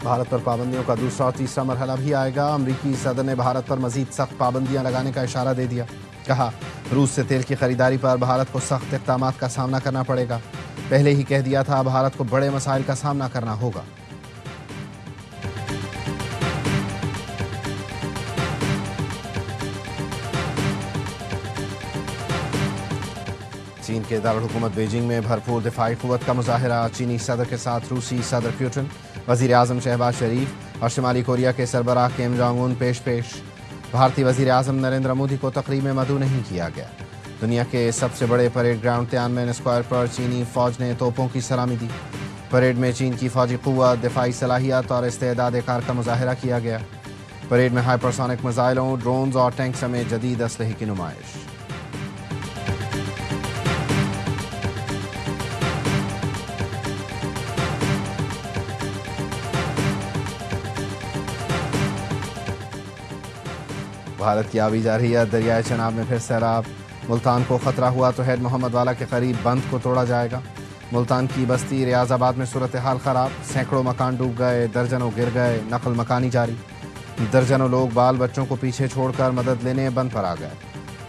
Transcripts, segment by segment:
بھارت پر پابندیوں کا دوسرا اور تیسرا مرحلہ بھی آئے گا۔ امریکی صدر نے بھارت پر مزید سخت پابندیاں لگانے کا اشارہ دے دیا۔ کہا روس سے تیل کی خریداری پر بھارت کو سخت اقدامات کا سامنا کرنا پڑے گا۔ پہلے ہی کہہ دیا تھا بھارت کو بڑے مسائل کا سامنا کرنا ہوگا۔ چین کے دارالحکومت بیجنگ میں بھرپور دفاعی قوت کا مظاہرہ۔ چینی صدر کے ساتھ روسی صدر پیوٹن، وزیر اعظم شہباز شریف اور شمالی کوریا کے سربراہ کیم جونگ ان پیش۔ بھارتی وزیر اعظم نریندر مودی کو تقریب میں مدعو نہیں کیا گیا۔ دنیا کے سب سے بڑے پریڈ گراؤنڈ تیانمن اسکوائر پر چینی فوج نے توپوں کی سلامی دی۔ پریڈ میں چین کی فوجی قوت، دفاعی صلاحیت اور استعداد کار کا مظاہرہ کیا گیا۔ پریڈ میں ہائپرسونک میزائلوں، ڈرونز اور ٹینک سمیت جدید اسلحے کی نمائش۔ بھارت کی آبی جارحیت، دریائے چناب میں پھر سیلاب۔ ملتان کو خطرہ ہوا تو ہیڈ محمد والا کے قریب بند کو توڑا جائے گا۔ ملتان کی بستی ریاض آباد میں صورتحال خراب، سینکڑوں مکان ڈوب گئے، درجنوں گر گئے، نقل مکانی جاری۔ درجنوں لوگ بال بچوں کو پیچھے چھوڑ کر مدد لینے بند پر آ گئے۔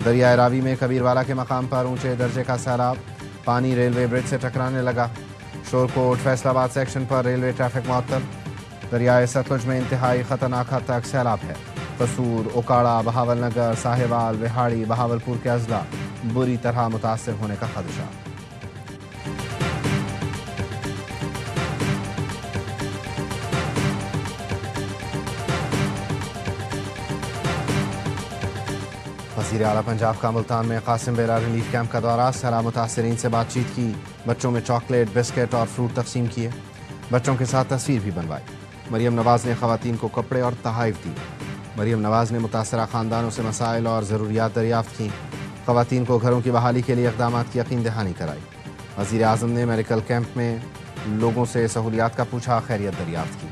دریائے راوی میں کبیر والا کے مقام پر اونچے درجے کا سیلاب، پانی ریلوے برج سے ٹکرانے لگا۔ شورکوٹ فیصل آباد سیکشن پر ریلوے ٹریفک معطل۔ دریائے ستلج میں انتہائی خطرناک حد تک سیلاب ہے۔ قصور، اوکاڑا، بہاول نگر، ساہیوال، وہاڑی، بہاولپور کے اضلاع بری طرح متاثر ہونے کا خدشہ۔ وزیر اعلیٰ پنجاب کا ملتان میں قاسم بیرا ریلیف کیمپ کا دورہ۔ سیلاب متاثرین سے بات چیت کی، بچوں میں چاکلیٹ، بسکٹ اور فروٹ تقسیم کیے، بچوں کے ساتھ تصویر بھی بنوائی۔ مریم نواز نے خواتین کو کپڑے اور تحائف دی۔ مریم نواز نے متاثرہ خاندانوں سے مسائل اور ضروریات دریافت کیں، خواتین کو گھروں کی بحالی کے لیے اقدامات کی یقین دہانی کرائی۔ وزیر اعظم نے میڈیکل کیمپ میں لوگوں سے سہولیات کا پوچھا، خیریت دریافت کی۔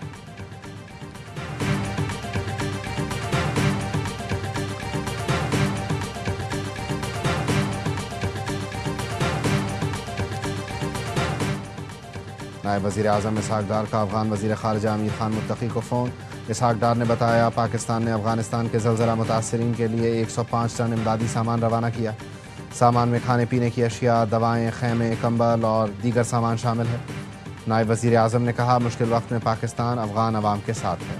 نائب وزیر اعظم اسحاق ڈار کا افغان وزیر خارجہ امیر خان متقی کو فون۔ اسحاق ڈار نے بتایا پاکستان نے افغانستان کے زلزلہ متاثرین کے لیے 105 ٹن امدادی سامان روانہ کیا۔ سامان میں کھانے پینے کی اشیاء، دوائیں، خیمے، کمبل اور دیگر سامان شامل ہے۔ نائب وزیر اعظم نے کہا مشکل وقت میں پاکستان افغان عوام کے ساتھ ہے۔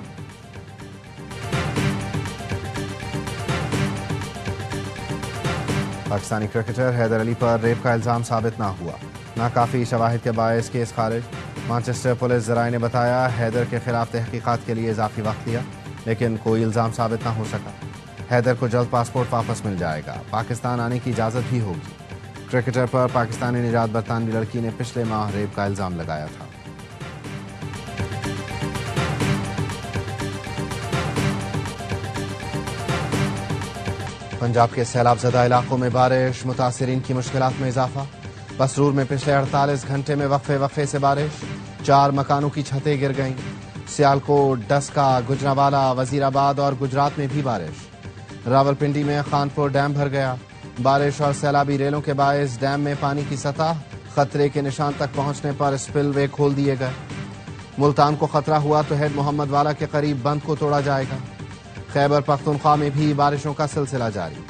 پاکستانی کرکٹر حیدر علی پر ریپ کا الزام ثابت نہ ہوا، ناکافی شواہد کے باعث کیس خارج۔ مانچسٹر پولیس ذرائع نے بتایا حیدر کے خلاف تحقیقات کے لیے اضافی وقت لیا، لیکن کوئی الزام ثابت نہ ہو سکا۔ حیدر کو جلد پاسپورٹ واپس مل جائے گا، پاکستان آنے کی اجازت بھی ہوگی۔ کرکٹر پر پاکستانی نژاد برطانوی لڑکی نے پچھلے ماہ ریپ کا الزام لگایا تھا۔ پنجاب کے سیلاب زدہ علاقوں میں بارش، متاثرین کی مشکلات میں اضافہ۔ بسرور میں پچھلے 48 گھنٹے میں وقفے سے بارش، 4 مکانوں کی چھتیں گر گئیں۔ سیالکوٹ، ڈسکا، گجرانوالہ، وزیر آباد اور گجرات میں بھی بارش۔ راولپنڈی میں خانپور ڈیم بھر گیا۔ بارش اور سیلابی ریلوں کے باعث ڈیم میں پانی کی سطح خطرے کے نشان تک پہنچنے پر اسپل وے کھول دیے گئے۔ ملتان کو خطرہ ہوا تو ہیڈ محمد والا کے قریب بند کو توڑا جائے گا۔ خیبر پختونخوا میں بھی بارشوں کا سلسلہ جاری۔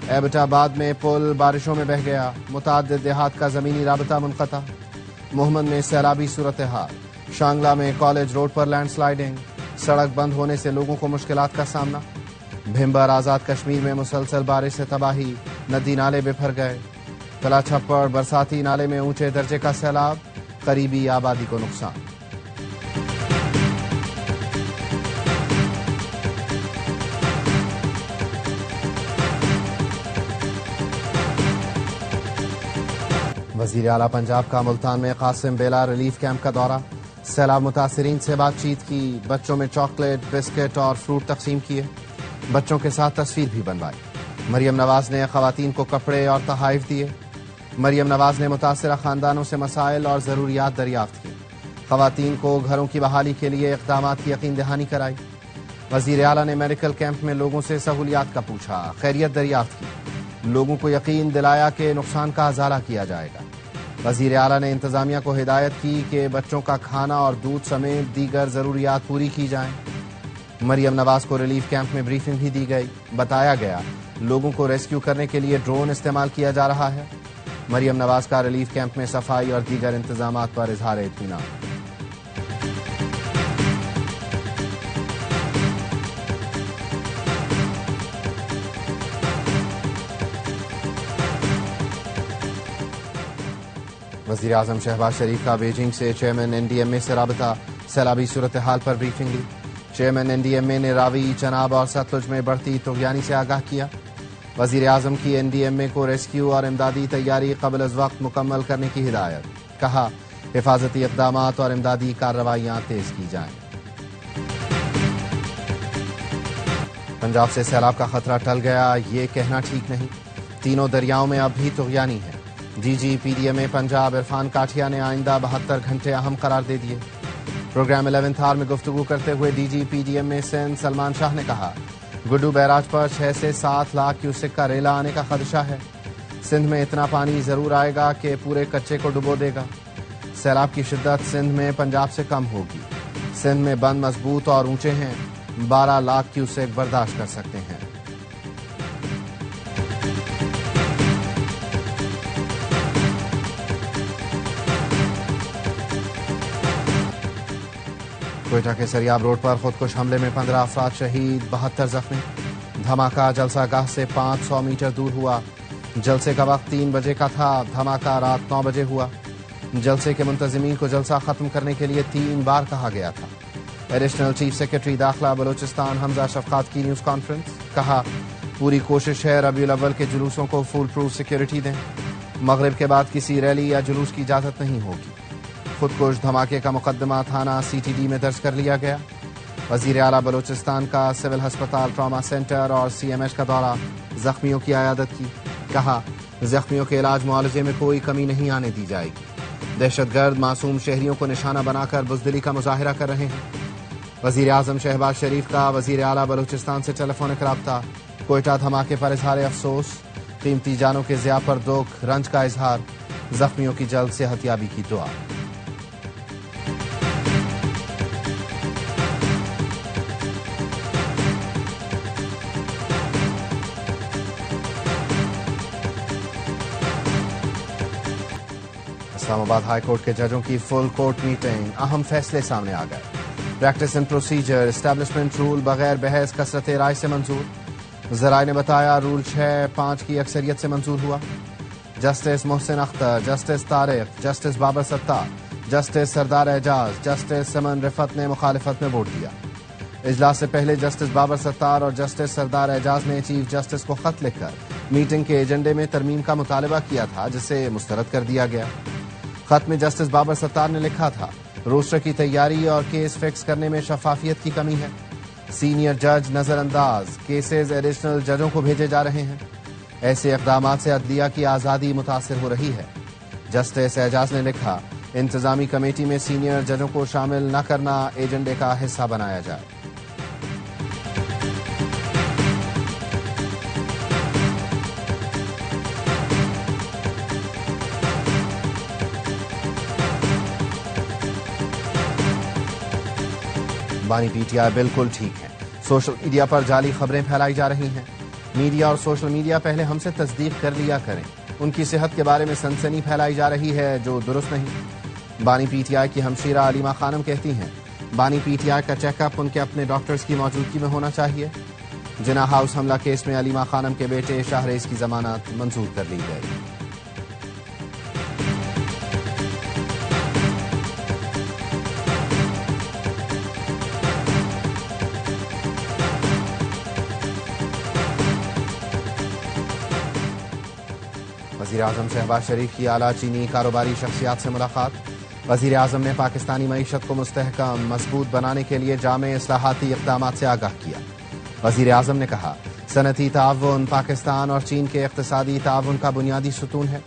ایبٹ آباد میں پل بارشوں میں بہہ گیا، متعدد دیہات کا زمینی رابطہ منقطع۔ محمد میں سیلابی صورتحال، شانگلہ میں کالج روڈ پر لینڈ سلائیڈنگ، سڑک بند ہونے سے لوگوں کو مشکلات کا سامنا۔ بھمبر آزاد کشمیر میں مسلسل بارش سے تباہی، ندی نالے بفر گئے۔ کلا چھپڑ برساتی نالے میں اونچے درجے کا سیلاب، قریبی آبادی کو نقصان۔ وزیر اعلیٰ پنجاب کا ملتان میں قاسم بیلا ریلیف کیمپ کا دورہ۔ سیلاب متاثرین سے بات چیت کی، بچوں میں چاکلیٹ، بسکٹ اور فروٹ تقسیم کیے، بچوں کے ساتھ تصویر بھی بنوائی۔ مریم نواز نے خواتین کو کپڑے اور تحائف دیے۔ مریم نواز نے متاثرہ خاندانوں سے مسائل اور ضروریات دریافت کی، خواتین کو گھروں کی بحالی کے لیے اقدامات کی یقین دہانی کرائی۔ وزیر اعلیٰ نے میڈیکل کیمپ میں لوگوں سے سہولیات کا پوچھا، خیریت دریافت کی، لوگوں کو یقین دلایا کہ نقصان کا ازالہ کیا جائے گا۔ وزیر اعلیٰ نے انتظامیہ کو ہدایت کی کہ بچوں کا کھانا اور دودھ سمیت دیگر ضروریات پوری کی جائیں۔ مریم نواز کو ریلیف کیمپ میں بریفنگ بھی دی گئی۔ بتایا گیا لوگوں کو ریسکیو کرنے کے لیے ڈرون استعمال کیا جا رہا ہے۔ مریم نواز کا ریلیف کیمپ میں صفائی اور دیگر انتظامات پر اظہار اطمینان۔ وزیر اعظم شہباز شریف کا بیجنگ سے چیئرمین این ڈی ایم اے سے رابطہ، سیلابی صورتحال پر بریفنگ لی۔ چیئرمین این ڈی ایم اے نے راوی، چناب اور ستلج میں بڑھتی طغیانی سے آگاہ کیا۔ وزیر اعظم کی این ڈی ایم اے کو ریسکیو اور امدادی تیاری قبل از وقت مکمل کرنے کی ہدایت۔ کہا حفاظتی اقدامات اور امدادی کارروائیاں تیز کی جائیں۔ پنجاب سے سیلاب کا خطرہ ٹل گیا، یہ کہنا ٹھیک نہیں، تینوں دریاؤں میں اب بھی طغیانی ہے۔ D G P D M A Punjab Irfan Kathia نے آئندہ 72 گھنٹے اہم قرار دے دیے۔ پروگرام 11th آور میں گفتگو کرتے ہوئے D G P D M A Sindh Salman Shah نے کہا گڈو بیراج پر 6 سے 7 لاکھ کیوسک کا ریلا آنے کا خدشہ ہے۔ سندھ میں اتنا پانی ضرور آئے گا کہ پورے کچے کو ڈبو دے گا۔ سیلاب کی شدت سندھ میں پنجاب سے کم ہوگی۔ سندھ میں بند مضبوط اور اونچے ہیں، 12 لاکھ کیوسک برداشت کر سکتے ہیں۔ کوئٹہ کے سریاب روڈ پر خودکش حملے میں 15 افراد شہید، 72 زخمی۔ دھماکہ جلسہ گاہ سے 500 میٹر دور ہوا۔ جلسے کا وقت 3 بجے کا تھا، دھماکہ رات 9 بجے ہوا۔ جلسے کے منتظمین کو جلسہ ختم کرنے کے لیے 3 بار کہا گیا تھا۔ ایڈیشنل چیف سیکرٹری داخلہ بلوچستان حمزہ شفقات کی نیوز کانفرنس، کہا پوری کوشش ہے ربیع الاول کے جلوسوں کو فول پروف سیکیورٹی دیں۔ مغرب کے بعد کسی ریلی یا جلوس کی اجازت نہیں ہوگی۔ خودکش دھماکے کا مقدمہ تھانہ سی ٹی ڈی میں درج کر لیا گیا۔ وزیر اعلیٰ بلوچستان کا سول ہسپتال، ٹراما سینٹر اور سی ایم ایچ کا دورہ، زخمیوں کی عیادت کی۔ کہا زخمیوں کے علاج معالجے میں کوئی کمی نہیں آنے دی جائے گی۔ دہشت گرد معصوم شہریوں کو نشانہ بنا کر بزدلی کا مظاہرہ کر رہے ہیں۔ وزیر اعظم شہباز شریف کا وزیر اعلیٰ بلوچستان سے ٹیلی فونک رابطہ، کوئٹہ دھماکے پر اظہار افسوس، قیمتی جانوں کے ضیاع پر دکھ، رنج کا اظہار، زخمیوں کی جلد صحت یابی کی دعا۔ اسلام آباد ہائی کورٹ کے ججوں کی فل کورٹ میٹنگ، اہم فیصلے سامنے آ گئے۔ Practice and procedure establishment role بغیر بحث کثرت رائے سے منظور۔ ذرائع نے بتایا رول 6-5 کی اکثریت سے منظور ہوا۔ Justice Mohsin Akhtar, justice Tariq, justice Babar ستار، جسٹس سردار اعجاز، جسٹس سمن رفت نے مخالفت میں ووٹ دیا۔ اجلاس سے پہلے جسٹس بابر ستار اور جسٹس سردار اعجاز نے چیف جسٹس کو خط لکھ کر میٹنگ کے ایجنڈے میں ترمیم کا مطالبہ کیا تھا، جسے مسترد کر دیا گیا۔ خط میں جسٹس بابر ستار نے لکھا تھا روسٹر کی تیاری اور کیس فکس کرنے میں شفافیت کی کمی ہے، سینئر جج نظر انداز، کیسز ایڈیشنل ججوں کو بھیجے جا رہے ہیں، ایسے اقدامات سے عدلیہ کی آزادی متاثر ہو رہی ہے۔ جسٹس اعجاز نے لکھا انتظامی کمیٹی میں سینئر ججوں کو شامل نہ کرنا ایجنڈے کا حصہ بنایا جائے۔ بانی پی ٹی آئی بالکل ٹھیک ہے، سوشل میڈیا پر جعلی خبریں پھیلائی جا رہی ہیں۔ میڈیا اور سوشل میڈیا پہلے ہم سے تصدیق کر لیا کریں، ان کی صحت کے بارے میں سنسنی پھیلائی جا رہی ہے جو درست نہیں۔ بانی پی ٹی آئی کی ہمشیرہ علیمہ خانم کہتی ہیں بانی پی ٹی آئی کا چیک اپ ان کے اپنے ڈاکٹرز کی موجودگی میں ہونا چاہیے۔ جناح ہاؤس حملہ کیس میں علیمہ خانم کے بیٹے شاہریز کی ضمانت منظور کر لی گئی۔ وزیر اعظم شہباز شریف کی اعلیٰ چینی کاروباری شخصیات سے ملاقات۔ وزیر اعظم نے پاکستانی معیشت کو مستحکم مضبوط بنانے کے لیے جامع اصلاحاتی اقدامات سے آگاہ کیا۔ وزیر اعظم نے کہا صنعتی تعاون پاکستان اور چین کے اقتصادی تعاون کا بنیادی ستون ہے۔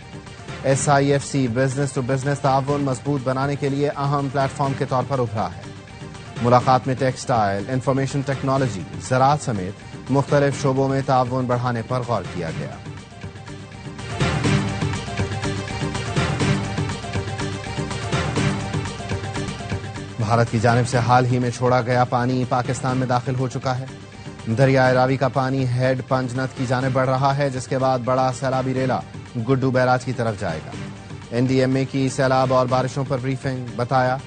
SIFC بزنس ٹو بزنس تعاون مضبوط بنانے کے لیے اہم پلیٹ فارم کے طور پر ابھرا ہے۔ ملاقات میں ٹیکسٹائل، انفارمیشن ٹیکنالوجی، زراعت سمیت مختلف شعبوں میں تعاون بڑھانے پر غور کیا گیا۔ بھارت کی جانب سے حال ہی میں چھوڑا گیا پانی پاکستان میں داخل ہو چکا ہے۔ دریائے راوی کا پانی ہیڈ پنجنت کی جانب بڑھ رہا ہے، جس کے بعد بڑا سیلابی ریلا گڈو بیراج کی طرف جائے گا۔ NDMA کی سیلاب اور بارشوں پر بریفنگ، بتایا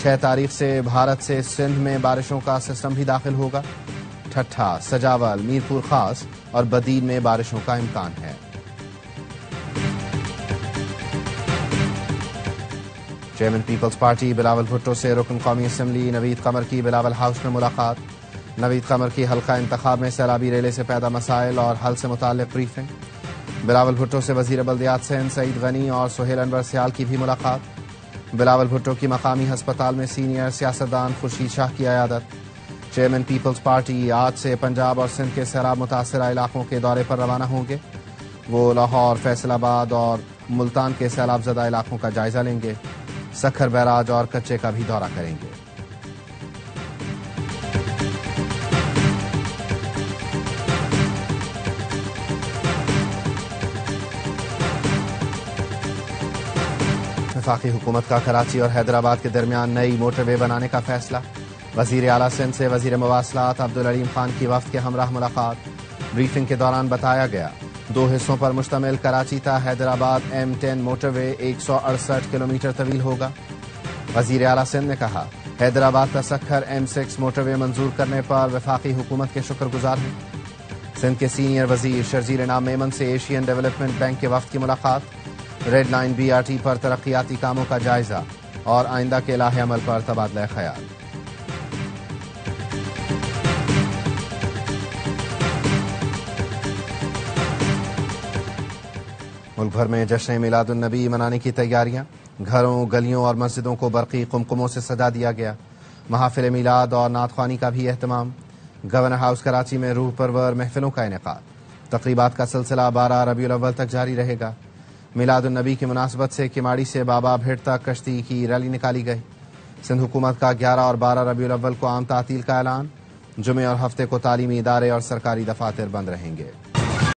6 تاریخ سے بھارت سے سندھ میں بارشوں کا سسٹم بھی داخل ہوگا۔ ٹھٹھا، سجاول، میرپور خاص اور بدین میں بارشوں کا امکان ہے۔ چیئرمین پیپلز پارٹی بلاول بھٹو سے رکن قومی اسمبلی نوید قمر کی بلاول ہاؤس میں ملاقات۔ نوید قمر کی حلقہ انتخاب میں سیلابی ریلے سے پیدا مسائل اور حل سے متعلق بریفنگ۔ بلاول بھٹو سے وزیر بلدیات سندھ سعید غنی اور سہیل انور سیال کی بھی ملاقات۔ بلاول بھٹو کی مقامی ہسپتال میں سینئر سیاستدان خورشید شاہ کی عیادت۔ چیئرمین پیپلز پارٹی آج سے پنجاب اور سندھ کے سیلاب متاثرہ علاقوں کے دورے پر روانہ ہوں گے۔ وہ لاہور، فیصل آباد اور ملتان کے سیلاب زدہ علاقوں کا جائزہ لیں گے۔ سکھر بیراج اور کچے کا بھی دورہ کریں گے۔ وفاقی حکومت کا کراچی اور حیدرآباد کے درمیان نئی موٹر وے بنانے کا فیصلہ۔ وزیر اعلیٰ سندھ سے وزیر مواصلات عبدالعلیم خان کی وفد کے ہمراہ ملاقات۔ بریفنگ کے دوران بتایا گیا 2 حصوں پر مشتمل کراچی تا حیدرآباد M10 موٹر وے 168 کلومیٹر طویل ہوگا۔ وزیر اعلیٰ سندھ نے کہا حیدرآباد تا سکھر M6 موٹر وے منظور کرنے پر وفاقی حکومت کے شکر گزار ہیں۔ سندھ کے سینئر وزیر شرجیل انعام میمن سے ایشین ڈیولپمنٹ بینک کے وفد کی ملاقات۔ ریڈ لائن BRT پر ترقیاتی کاموں کا جائزہ اور آئندہ کے لاہ عمل پر تبادلہ خیال۔ ملک بھر میں جشن میلاد النبی منانے کی تیاریاں۔ گھروں، گلیوں اور مسجدوں کو برقی قمقموں سے سجا دیا گیا۔ محافل میلاد اور نعت خوانی کا بھی اہتمام۔ گورنر ہاؤس کراچی میں روح پرور محفلوں کا انعقاد۔ تقریبات کا سلسلہ 12 ربیع الاول تک جاری رہے گا۔ میلاد النبی کی مناسبت سے کماڑی سے بابا بھیڑ تک کشتی کی ریلی نکالی گئی۔ سندھ حکومت کا 11 اور 12 ربیع الاول کو عام تعطیل کا اعلان۔ جمعے اور ہفتے کو تعلیمی ادارے اور سرکاری دفاتر بند رہیں گے۔